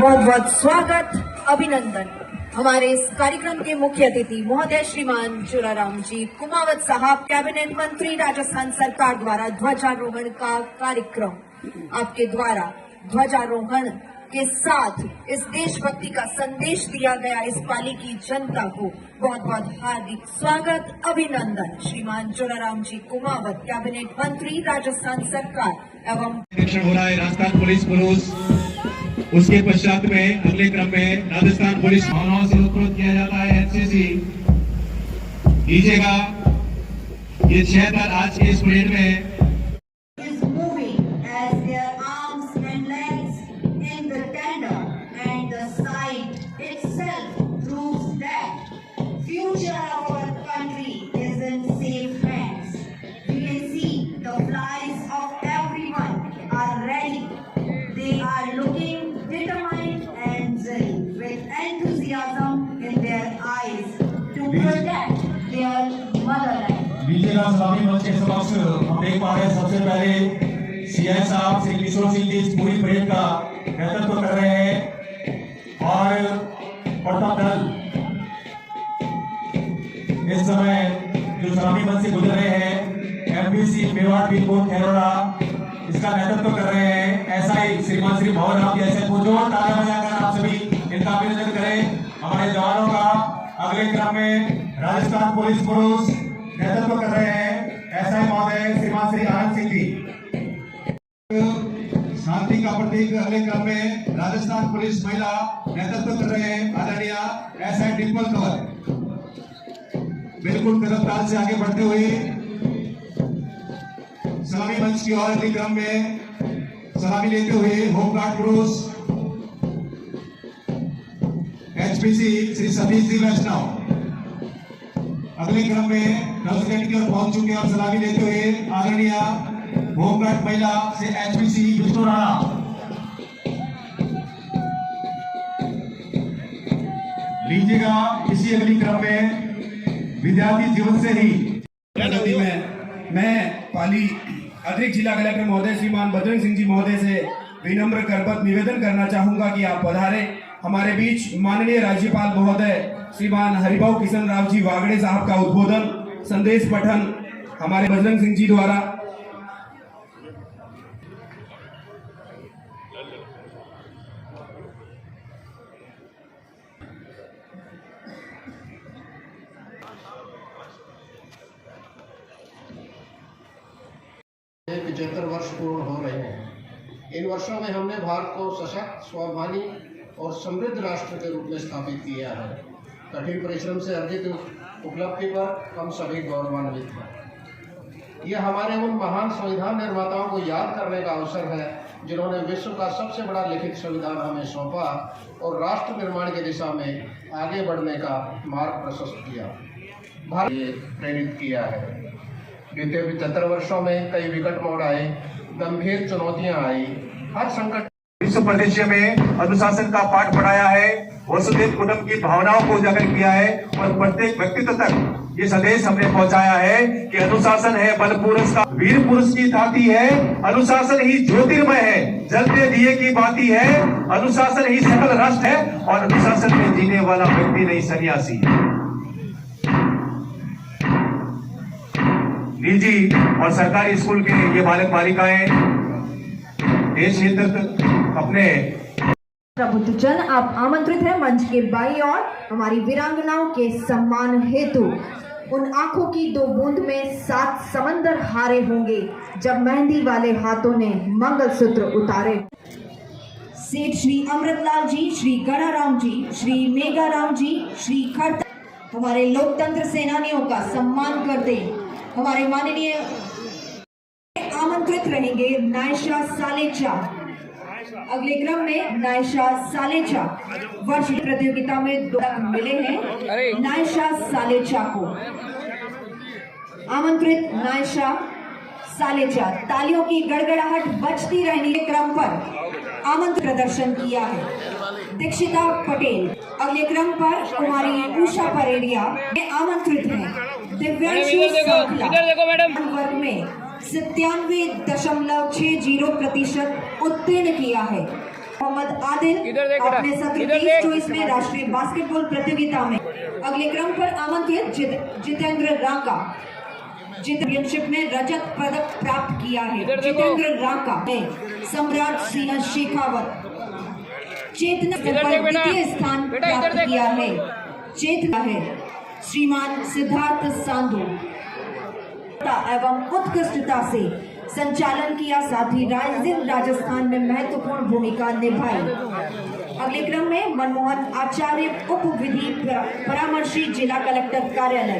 बहुत बहुत स्वागत, अभिनंदन। हमारे इस कार्यक्रम के मुख्य अतिथि महोदय श्रीमान चुराराम जी कुमावत साहब, कैबिनेट मंत्री, राजस्थान सरकार द्वारा ध्वजारोहण का कार्यक्रम आपके द्वारा ध्वजारोहण के साथ इस देशभक्ति का संदेश दिया गया। इस पाली की जनता को बहुत बहुत हार्दिक स्वागत, अभिनंदन। श्रीमान चुराराम जी कुमावत, कैबिनेट मंत्री, राजस्थान सरकार एवं हो रहा है राजस्थान पुलिस पुरुष। उसके पश्चात में अगले क्रम में राजस्थान पुलिस भावनाओं से उत्प्रोत किया जाता है एनसीसी। लीजिएगा ये 6 दल आज के इस परेड में लीजिएगा सलामी मंच के समक्ष हम देख पा रहे हैं सबसे पहले सीआई साहब श्री किशोर सिंह जी इस पूरी परेड का नेतृत्व कर रहे हैं और प्रथम दल इस समय जो सलामी मंच से गुजर रहे हैं एमपीसी मेवाड़ बीरपुर खैरोड़ा इसका नेतृत्व कर रहे हैं। ऐसा ही श्रीमान श्री भवन राम जैसे पुरजोर तालियां बजाकर आप सभी इनका अभिनंदन करें हमारे जवानों का। अगले क्रम में राजस्थान पुलिस पुरुष नेतृत्व कर रहे हैं ऐसा ही महोदय श्रीमान श्री आनंद सिंह जी। शांति का प्रतीक अगले क्रम में राजस्थान पुलिस महिला नेतृत्व कर रहे हैं आदरणीय ऐसा ही डिम्पल कंवर। बिल्कुल कदम ताल से आगे बढ़ते हुए सलामी मंच की ओर अगले क्रम में सलामी लेते हुए होमगार्ड पुरुष एचपीसी श्री सतीश जी वैष्णव अगले क्रम में प्रेसिडेंट की ओर पहुंच चुके और सलामी लेते हुए आदरणीय होमगार्ड महिला से एचपीसी विष्णु राणा। लीजिएगा इसी अगली क्रम में विद्यार्थी जीवन से ही नदी में मैं पाली अतिरिक्त जिला कलेक्टर महोदय श्रीमान बजरंग सिंह जी महोदय से विनम्र करबद्ध निवेदन करना चाहूंगा कि आप पधारे। हमारे बीच माननीय राज्यपाल महोदय श्रीमान हरिभाऊ किशन राव जी वागड़े साहब का उद्बोधन संदेश पठन हमारे बजरंग सिंह जी द्वारा। ये 75 वर्ष पूर्ण हो रहे हैं। इन वर्षों में हमने भारत को सशक्त, स्वाभिमानी और समृद्ध राष्ट्र के रूप में स्थापित किया है। कठिन परिश्रम से अर्जित उपलब्धि पर हम सभी गौरवान्वित हैं। यह हमारे उन महान संविधान निर्माताओं को याद करने का अवसर है जिन्होंने विश्व का सबसे बड़ा लिखित संविधान हमें सौंपा और राष्ट्र निर्माण की दिशा में आगे बढ़ने का मार्ग प्रशस्त किया, भारत प्रेरित किया है। बीते 75 वर्षों में कई विकट मोड़ आए, गंभीर चुनौतियां आई। हर संकट विश्व परिदृश्य में अनुशासन का पाठ पढ़ाया है, वसुधैव कुटुंब की भावनाओं को उजागर किया है और प्रत्येक व्यक्तित्व तक ये संदेश हमने पहुंचाया है कि अनुशासन है बल पुरुष का, वीर पुरुष की ताती है, अनुशासन ही ज्योतिर्मय है, जलते दिए की बाती है, अनुशासन ही सकल राष्ट्र है और अनुशासन में जीने वाला व्यक्ति नहीं सन्यासी। निजी और सरकारी स्कूल के ये बालक बालिकाएं देश हित अपने प्रबुद्धजन आप आमंत्रित हैं मंच के बाईं ओर। हमारी वीरांगनाओं के सम्मान हेतु उन आंखों की 2 बूंद में 7 समंदर हारे होंगे जब मेहंदी वाले हाथों ने मंगलसूत्र उतारे। सेठ श्री अमृतलाल जी, श्री गणाराम जी, श्री मेघाराम जी, श्री खड़ता हमारे लोकतंत्र सेनानियों का सम्मान करते हमारे माननीय आमंत्रित रहेंगे नायशा सालेचा। अगले क्रम में नायशा सालेचा वर्ष प्रतियोगिता में 2 मिले हैं। नायशा सालेचा को आमंत्रित नायशा सालेचा तालियों की गड़गड़ाहट बजती रहने के क्रम पर आमंत्रित प्रदर्शन किया है। दीक्षिता पटेल अगले क्रम पर कुमारी उषा परेड़िया आमंत्रित हैं। दिव्यांशु वर्ग में 97.60% उत्तीर्ण किया है। मोहम्मद आदिल इधर देख बेटा, अपने सत्र इधर 23-24 देख। में राष्ट्रीय बास्केटबॉल प्रतियोगिता में अगले क्रम पर आमंत्रित जितेंद्र रांका चैंपियनशिप में रजत पदक प्राप्त किया है। इधर देखो। जितेंद्र रांका ने सम्राट सिंह शेखावत चेतना इधर पर देख बेटा। द्वितीय स्थान बेटा, इधर प्राप्त देख। किया है। चेतना है श्रीमान सिद्धार्थ सांधु एवं उत्कृष्टता से संचालन किया, साथ ही राजस्थान में महत्वपूर्ण भूमिका निभाई। अगले क्रम में मनमोहन आचार्य उप विधि परामर्शी जिला कलेक्टर कार्यालय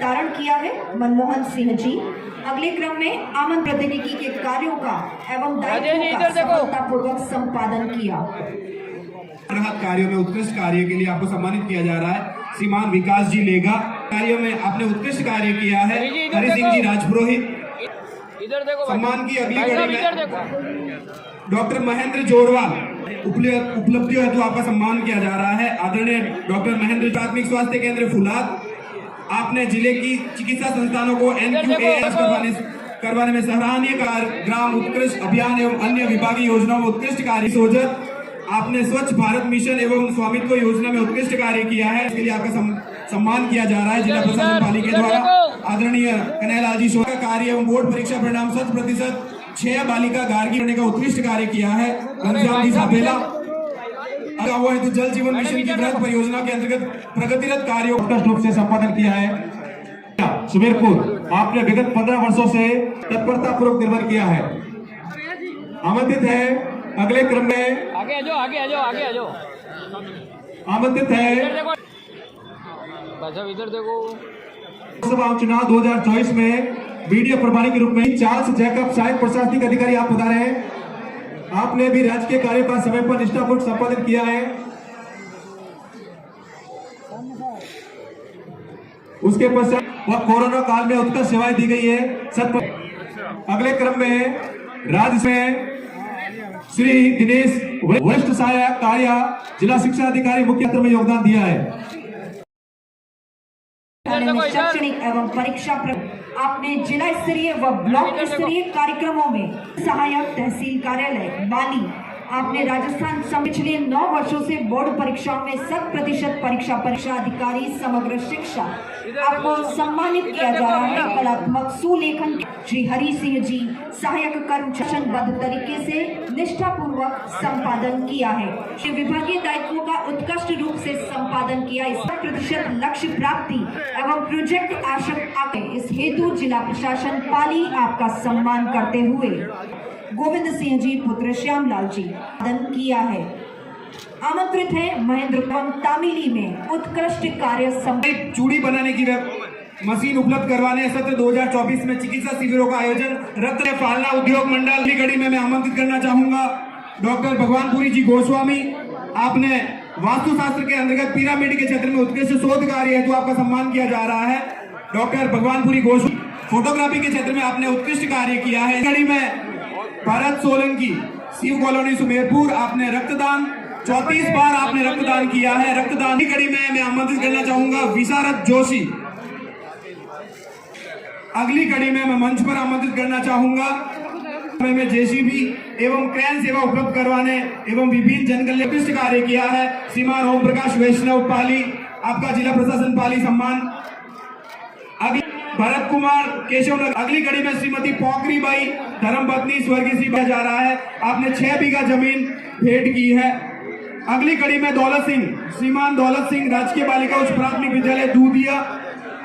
धारण किया है। मनमोहन सिंह जी अगले क्रम में आमंत्रित प्रतिनिधि के कार्यों का एवं दायित्वों का इधर देखो। सफलतापूर्वक संपादन किया। राहत कार्यों में उत्कृष्ट कार्य के लिए आपको सम्मानित किया जा रहा है। श्रीमान विकास जी लेगा कार्यों में आपने उत्कृष्ट कार्य किया है। हरि जी, इधर हरि सिंह देखो। जी राजपुरोहित इधर देखो भाई। सम्मान की अगली भाई साहब, कड़ी इधर में देखो। डॉक्टर महेंद्र जोरवाल उपलब्धियों हेतु आपका सम्मान किया जा रहा है। आदरणीय डॉक्टर महेंद्र प्राथमिक स्वास्थ्य केंद्र फुलाद, आपने जिले की चिकित्सा संस्थानों को NQAS करवाने में सराहनीय कार्य, ग्राम उत्कृष्ट अभियान एवं अन्य विभागीय योजनाओं में उत्कृष्ट कार्य सोजत, आपने स्वच्छ भारत मिशन एवं स्वामित्व योजना में उत्कृष्ट कार्य किया है। इसके लिए आपका सम्मान किया जा रहा है जिला प्रशासन पाली के द्वारा। आदरणीय कन्हैयालाल जी शोर का कार्य एवं बोर्ड परीक्षा परिणाम 100% 6 बालिका गार्गी करने का उत्कृष्ट कार्य किया है। घनश्याम जी सापेला हुआ है तो जल जीवन मिशन की बृहद परियोजना के अंतर्गत प्रगतिरत कार्यों उत्कृष्ट रूप से संपादन किया है। सुमेरपुर आपने विगत 15 वर्षों से तत्परता पूर्वक निर्माण किया है। आमंत्रित है अगले क्रम में आगे आ जाओ, आगे आ जाओ, आगे आ जाओ। आमंत्रित इधर है देखो भाई साहब, इधर देखो। लोकसभा चुनाव 2024 में मीडिया प्रभारी के रूप में चार्ल्स जैकब सहायक प्रशासनिक अधिकारी आप बता रहे हैं। आपने भी राज्य के कार्य का समय पर निष्ठापूर्वक संपादन किया है। उसके पश्चात वह कोरोना काल में उत्कृष्ट सेवाएं दी गई है। अगले क्रम में राज्य में श्री दिनेश वरिष्ठ सहायक कार्य जिला शिक्षा अधिकारी मुख्य क्षेत्र में योगदान दिया है। शैक्षणिक एवं परीक्षा आपने जिला स्तरीय व ब्लॉक स्तरीय कार्यक्रमों में सहायक तहसील कार्यालय बाली आपने राजस्थान पिछले 9 वर्षों से बोर्ड परीक्षाओं में 100% परीक्षा अधिकारी समग्र शिक्षा आपको सम्मानित किया जा रहा है। कलात्मक सुलेखन श्री हरि सिंह जी सहायक कर्मचारीबद्ध तरीके से निष्ठापूर्वक संपादन किया है। श्री विभागीय दायित्वों का उत्कृष्ट रूप से संपादन किया। 100% लक्ष्य प्राप्ति एवं प्रोजेक्ट आशक इस हेतु जिला प्रशासन पाली आपका सम्मान करते हुए गोविंद सिंह जी पुत्र श्यामलाल जी दान किया है। आमंत्रित है महेंद्र तामिली में उत्कृष्ट कार्य चूड़ी बनाने की मशीन उपलब्ध करवाने सत्र 2024 में चिकित्सा शिविरों का आयोजन रत्न फालना उद्योग मंडल की कड़ी में मैं आमंत्रित करना चाहूंगा डॉक्टर भगवानपुरी जी गोस्वामी। आपने वास्तुशास्त्र के अंतर्गत पिरामिड के क्षेत्र में उत्कृष्ट शोध कार्य हेतु आपका सम्मान किया जा रहा है। डॉक्टर भगवानपुरी गोस्वामी फोटोग्राफी के क्षेत्र में आपने उत्कृष्ट कार्य किया है। कड़ी में भरत सोलंकी शिव कॉलोनी सुमेरपुर आपने रक्तदान 34 बार आपने रक्तदान किया है। रक्तदान की कड़ी में मैं आमंत्रित करना चाहूंगा विशारद जोशी। अगली कड़ी में मैं मंच पर आमंत्रित करना चाहूंगा में जेसीबी एवं क्रेन सेवा उपलब्ध करवाने एवं विभिन्न जनकल्याण उत्कृष्ट कार्य किया है। श्रीमान ओम प्रकाश वैष्णव पाली आपका जिला प्रशासन पाली सम्मान। अगली भरत कुमार केशव नगर। अगली कड़ी में श्रीमती पोखरी बाई धर्मपत्नी स्वर्गीय श्री जा रहा है। आपने 6 बीघा जमीन भेंट की है। अगली कड़ी में दौलत सिंह श्रीमान दौलत सिंह राजकीय बालिका उच्च प्राथमिक विद्यालय दूधिया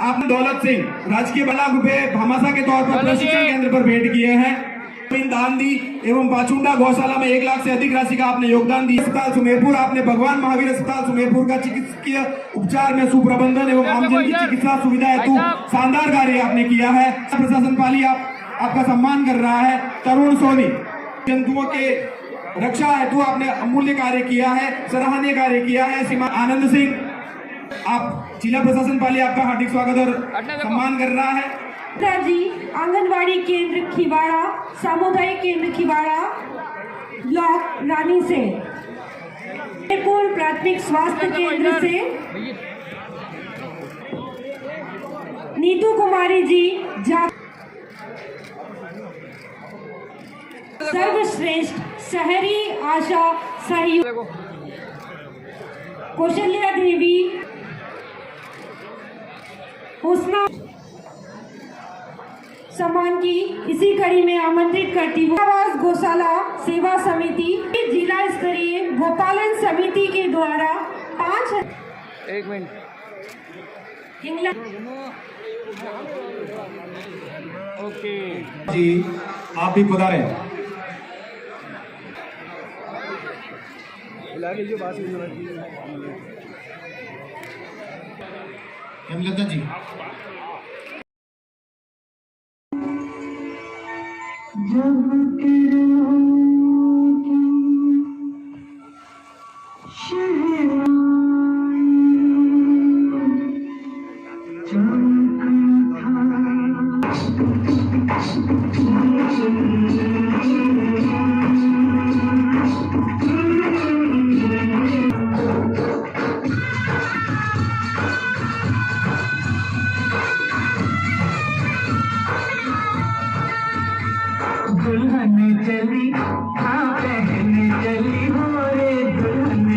आपने दौलत सिंह राजकीय लाख रुपए भामाशा के तौर पर प्रशिक्षण केंद्र पर भेंट किए हैं। दान दी एवं पाचुंडा गौशाला में 1 लाख से अधिक राशि का आपने योगदान दिया। अस्पताल सुमेरपुर आपने भगवान महावीर अस्पताल सुमेरपुर का चिकित्सकीय उपचार में सुप्रबंधन एवं आमजन की चिकित्सा सुविधा हेतु शानदार कार्य आपने किया है। प्रशासन पाली आपका सम्मान कर रहा है। तरुण सोनी जंतुओं के रक्षा हेतु आपने अमूल्य कार्य किया है, सराहनीय कार्य किया है। श्रीमान आनंद सिंह आप जिला प्रशासन पाली आपका हार्दिक स्वागत और सम्मान कर रहा है। जी आंगनवाड़ी केंद्र खिवाड़ा सामुदायिक केंद्र खिवाड़ा ब्लॉक रानी से प्राथमिक स्वास्थ्य केंद्र से नीतू कुमारी जी सर्वश्रेष्ठ शहरी आशा सहयोग, देखो कौशल्या देवी, हुस्ना सम्मान की इसी कड़ी में आमंत्रित करती हूँ। आवास गौशाला सेवा समिति जिला स्तरीय गोपालन समिति के द्वारा 5 एक मिनट ओके जी आप भी पधारे। हेमलता जी दुल्हन चली हाँ बहन चली हो रे दुल्हन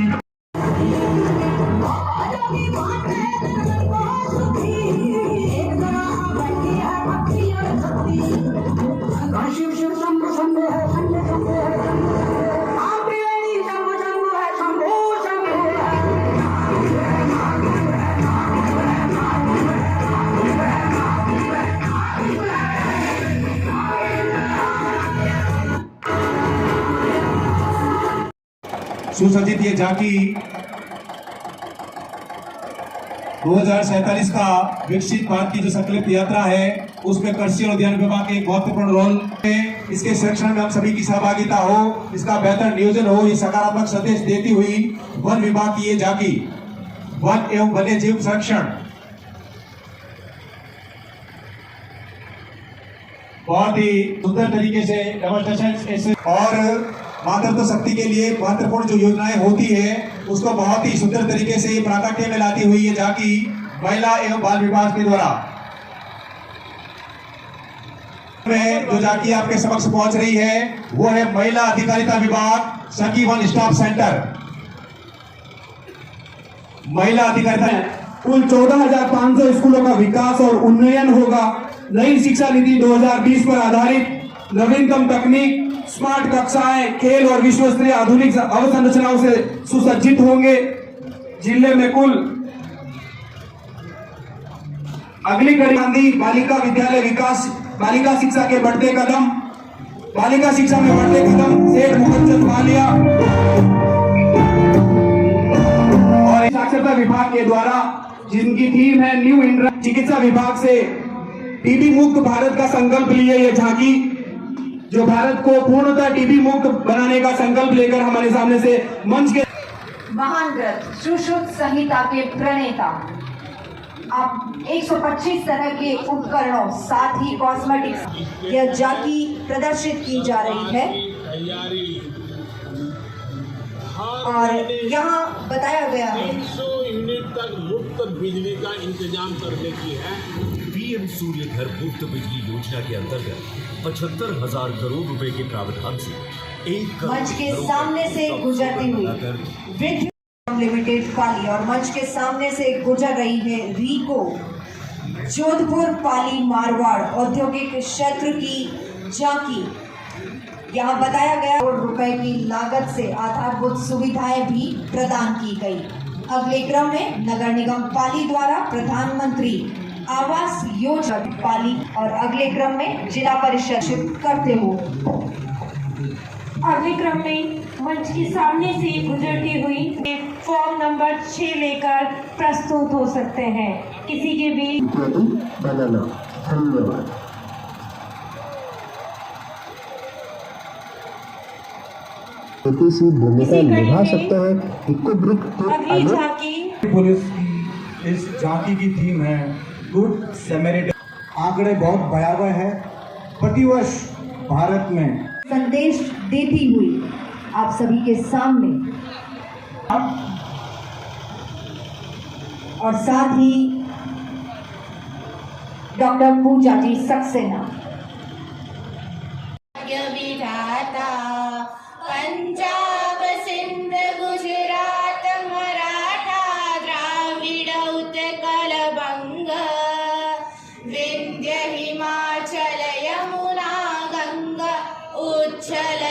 शिव शिव शंभु शंभु है शंभु शंभु है आप शंभु शंभु है शंभु शंभु सुसज्जित ये झांकी 2047 का विकसित भारत की जो संकल्प यात्रा है उसमें कृषि और उद्यान विभाग के एक महत्वपूर्ण रोल है। इसके संरक्षण में हम सभी की सहभागिता हो, इसका बेहतर नियोजन हो, ये सकारात्मक संदेश देती हुई वन विभाग की ये झांकी वन एवं वन्य जीव संरक्षण बहुत ही सुंदर तरीके से डेमोन्स्ट्रेशन और मातृत्व शक्ति के लिए महत्वपूर्ण जो योजनाएं होती है उसको बहुत ही सुंदर तरीके से प्राकट्य में लाती हुई ये झांकी महिला एवं बाल विभाग के द्वारा में जो झांकी आपके समक्ष पहुंच रही है वो है महिला अधिकारिता विभाग सखी वन स्टॉप सेंटर। महिला अधिकारिता कुल 14,500 स्कूलों का विकास और उन्नयन होगा। नई शिक्षा नीति 2020 पर आधारित नवीनतम तकनीक, स्मार्ट कक्षाएं, खेल और विश्व स्तरीय आधुनिक अवसंरचनाओं से सुसज्जित होंगे। जिले में कुल अगली कड़ी गांधी बालिका विद्यालय विकास, बालिका शिक्षा के बढ़ते कदम, बालिका शिक्षा में बढ़ते कदम सेठ मुकद्दस वालिया और साक्षरता विभाग के द्वारा जिनकी थीम है न्यू इंडिया, चिकित्सा विभाग से टीबी मुक्त भारत का संकल्प लिए ये झांकी जो भारत को पूर्णतः टीबी मुक्त बनाने का संकल्प लेकर हमारे सामने से मंच के महान ग्रंथ सुश्रुत संहिता के प्रणेता अब 125 तरह के उपकरणों साथ ही कॉस्मेटिक्स यह झांकी प्रदर्शित की जा रही है और यहाँ बताया गया है 100 यूनिट तक मुफ्त बिजली का इंतजाम करने की है। पीएम सूर्य घर मुफ्त बिजली योजना के अंतर्गत 75,000 करोड़ रुपए के प्रावधान से 1 करोड़ मंच के सामने से गुजरती हुई वृद्ध लिमिटेड पाली और मंच के सामने से गुजर रही है रीको जोधपुर पाली मारवाड़ औद्योगिक क्षेत्र की झांकी। यहाँ बताया गया करोड़ रुपए की लागत से आधारभूत सुविधाएं भी प्रदान की गई। अगले क्रम में नगर निगम पाली द्वारा प्रधानमंत्री आवास योजना पाली और अगले क्रम में जिला परिषद करते हो। अगले क्रम में मंच के सामने से गुजरती हुई फॉर्म नंबर 6 लेकर प्रस्तुत हो सकते हैं। किसी के भी बनाना। धन्यवाद। सी भूमिका निभा सकते हैं। अगली झांकी पुलिस की इस झांकी की थीम है गुड सैमरिटन। आंकड़े बहुत भयावह है। प्रतिवर्ष भारत में संदेश देती हुई आप सभी के सामने और साथ ही डॉक्टर पूजा जी सक्सेना विधाता पंजाब सिंध गुजरात मराठा द्राविड उत्कल बंग विंध्य हिमाचल यमुना गंगा उच्छल